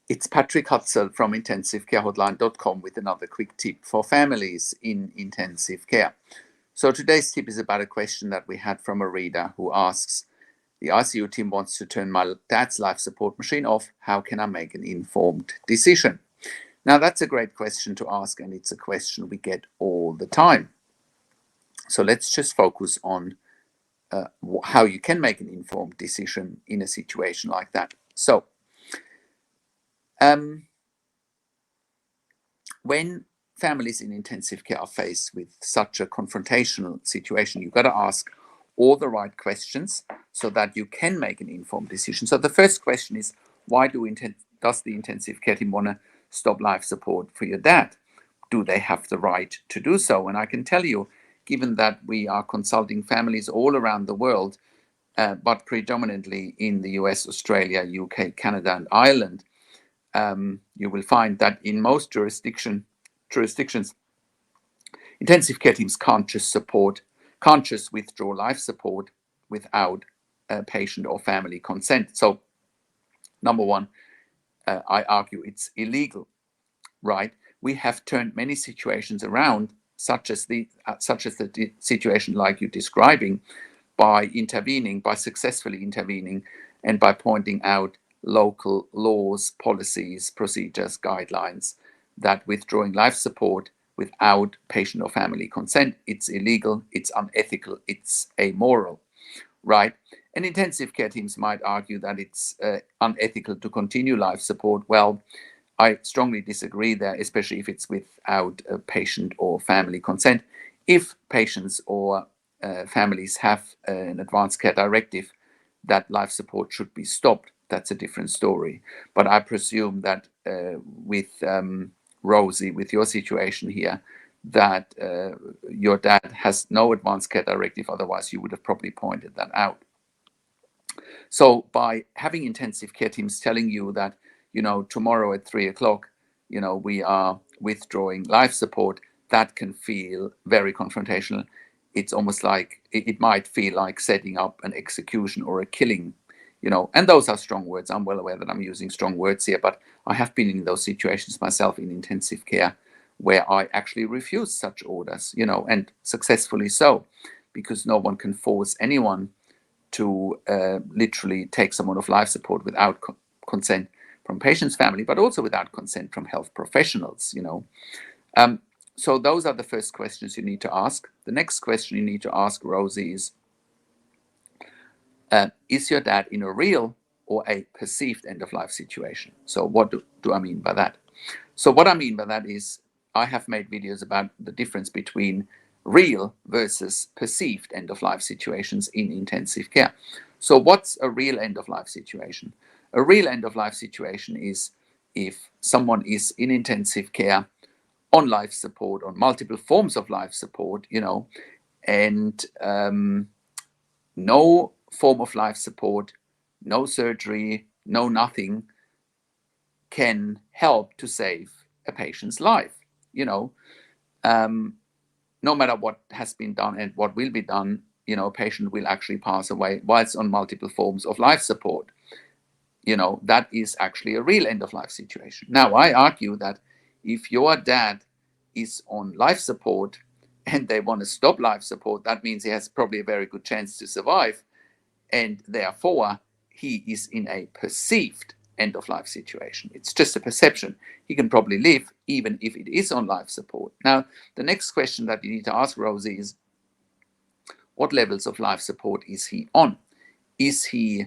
It's Patrick Hutzel from intensivecarehotline.com with another quick tip for families in intensive care. So today's tip is about a question that we had from a reader who asks, the ICU team wants to turn my dad's life support machine off. How can I make an informed decision? Now that's a great question to ask, and it's a question we get all the time. So let's just focus on how you can make an informed decision in a situation like that. So when families in intensive care are faced with such a confrontational situation, you've got to ask all the right questions so that you can make an informed decision. So the first question is, why does the intensive care team want to stop life support for your dad? Do they have the right to do so? And I can tell you, given that we are consulting families all around the world, but predominantly in the US, Australia, UK, Canada, and Ireland, you will find that in most jurisdictions, intensive care teams can't just withdraw life support without patient or family consent. So, number one, I argue it's illegal, right? We have turned many situations around, such as the situation like you're describing, by successfully intervening, and by pointing out local laws, policies, procedures, guidelines that withdrawing life support without patient or family consent, it's illegal, it's unethical, it's amoral, right? And intensive care teams might argue that it's unethical to continue life support. Well, I strongly disagree there, especially if it's without patient or family consent. If patients or families have an advanced care directive that life support should be stopped, that's a different story. But I presume that with Rosie, with your situation here, that your dad has no advanced care directive, otherwise you would have probably pointed that out. So by having intensive care teams telling you that, tomorrow at 3 o'clock, we are withdrawing life support, that can feel very confrontational. It's almost like it might feel like setting up an execution or a killing, and those are strong words. I'm well aware that I'm using strong words here, but I have been in those situations myself in intensive care where I actually refused such orders, and successfully so, because no one can force anyone to literally take someone off life support without consent from patient's family, but also without consent from health professionals, So those are the first questions you need to ask. The next question you need to ask, Rosie, is your dad in a real or a perceived end-of-life situation? So what do I mean by that? So what I mean by that is I have made videos about the difference between real versus perceived end-of-life situations in intensive care. So what's a real end-of-life situation? A real end-of-life situation is if someone is in intensive care on life support, on multiple forms of life support, and no form of life support, no surgery, no nothing can help to save a patient's life. No matter what has been done and what will be done, a patient will actually pass away whilst on multiple forms of life support. That is actually a real end-of-life situation. Now, I argue that if your dad is on life support and they want to stop life support, that means he has probably a very good chance to survive. And therefore, he is in a perceived end-of-life situation. It's just a perception. He can probably live even if it is on life support. Now, the next question that you need to ask, Rosie, is what levels of life support is he on? Is he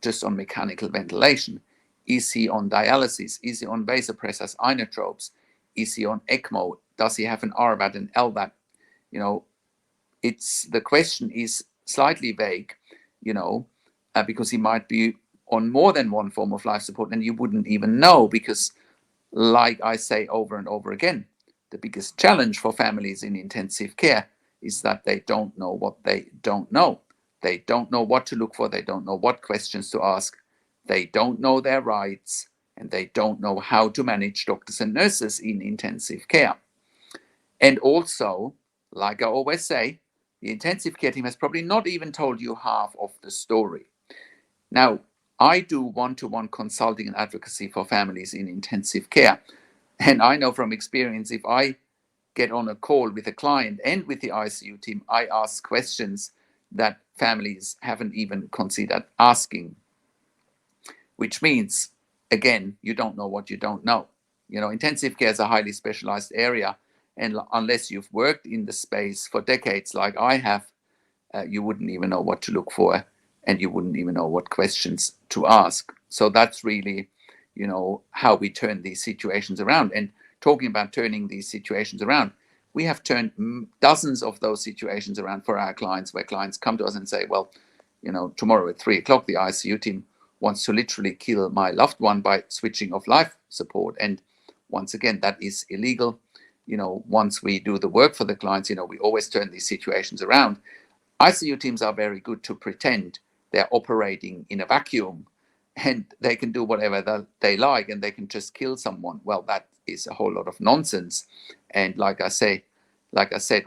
just on mechanical ventilation? Is he on dialysis? Is he on vasopressors, inotropes? Is he on ECMO? Does he have an RVAD and LVAD? The question is slightly vague, because he might be on more than one form of life support and you wouldn't even know, because like I say over and over again, the biggest challenge for families in intensive care is that they don't know what they don't know. They don't know what to look for. They don't know what questions to ask. They don't know their rights, and they don't know how to manage doctors and nurses in intensive care. And also, like I always say, the intensive care team has probably not even told you half of the story. Now, I do one-to-one consulting and advocacy for families in intensive care. And I know from experience, if I get on a call with a client and with the ICU team, I ask questions that families haven't even considered asking, which means, again, you don't know what you don't know. Intensive care is a highly specialized area, and unless you've worked in the space for decades like I have, you wouldn't even know what to look for, and you wouldn't even know what questions to ask. So that's really, how we turn these situations around. And talking about turning these situations around, we have turned dozens of those situations around for our clients, where clients come to us and say, well, tomorrow at 3 o'clock, the ICU team wants to literally kill my loved one by switching off life support. And once again, that is illegal. Once we do the work for the clients, we always turn these situations around. ICU teams are very good to pretend they're operating in a vacuum and they can do whatever they like and they can just kill someone. Well, that is a whole lot of nonsense. And like I said,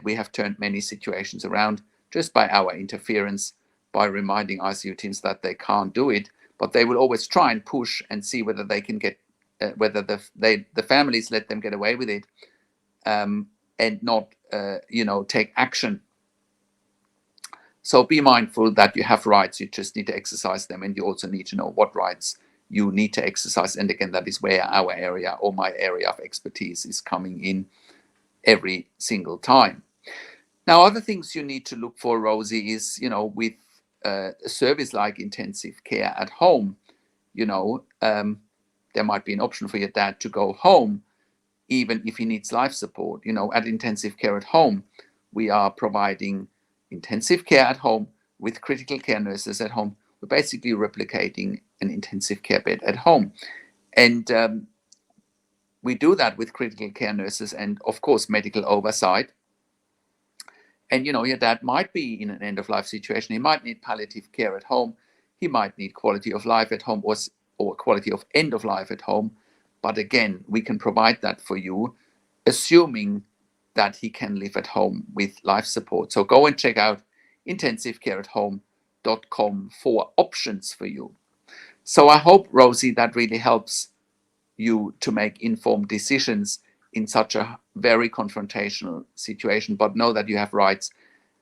we have turned many situations around just by our interference, by reminding ICU teams that they can't do it, but they will always try and push and see whether they can get, whether the families let them get away with it, and not, take action. So be mindful that you have rights, you just need to exercise them, and you also need to know what rights you need to exercise. And again, that is where our area or my area of expertise is coming in every single time. Now, other things you need to look for, Rosie, is, with a service like intensive care at home, there might be an option for your dad to go home, even if he needs life support. At intensive care at home, we are providing intensive care at home with critical care nurses at home. We're basically replicating an intensive care bed at home. And we do that with critical care nurses and, of course, medical oversight. And, your dad might be in an end-of-life situation. He might need palliative care at home. He might need quality of life at home or quality of end of life at home. But again, we can provide that for you, assuming that he can live at home with life support. So go and check out intensivecareathome.com for options for you. So I hope, Rosie, that really helps you to make informed decisions in such a very confrontational situation. But know that you have rights,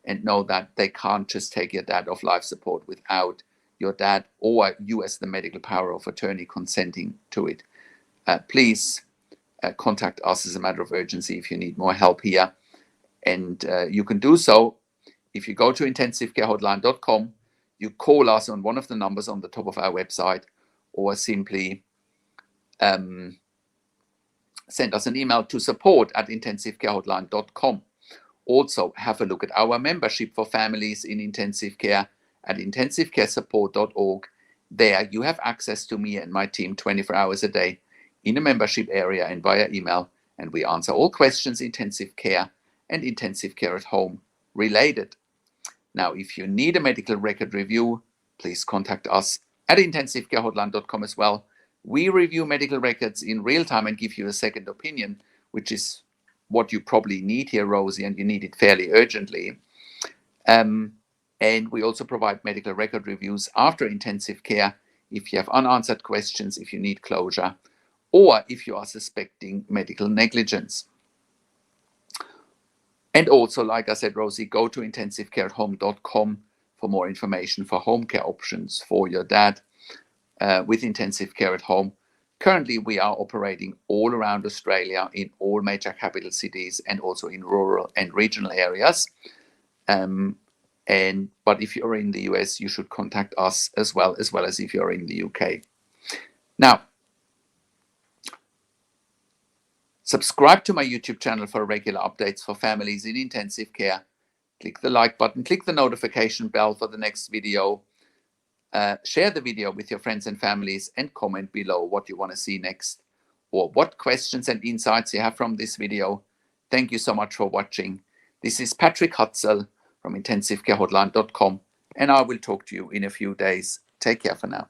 and know that they can't just take your dad off life support without your dad or you as the medical power of attorney consenting to it. Please contact us as a matter of urgency if you need more help here. And you can do so if you go to intensivecarehotline.com, you call us on one of the numbers on the top of our website, or simply send us an email to support@intensivecarehotline.com. Also, have a look at our membership for families in intensive care at intensivecaresupport.org. There you have access to me and my team 24 hours a day in a membership area and via email, and we answer all questions intensive care and intensive care at home related. Now, if you need a medical record review, please contact us at intensivecarehotline.com as well. We review medical records in real time and give you a second opinion, which is what you probably need here, Rosie, and you need it fairly urgently. And we also provide medical record reviews after intensive care if you have unanswered questions, if you need closure, or if you are suspecting medical negligence. And also, like I said, Rosie, go to intensivecareathome.com for more information for home care options for your dad with intensive care at home. Currently, we are operating all around Australia in all major capital cities and also in rural and regional areas. But if you're in the US, you should contact us as well as if you're in the UK. Now, subscribe to my YouTube channel for regular updates for families in intensive care. Click the like button, click the notification bell for the next video. Share the video with your friends and families, and comment below what you want to see next or what questions and insights you have from this video. Thank you so much for watching. This is Patrick Hutzel from intensivecarehotline.com, and I will talk to you in a few days. Take care for now.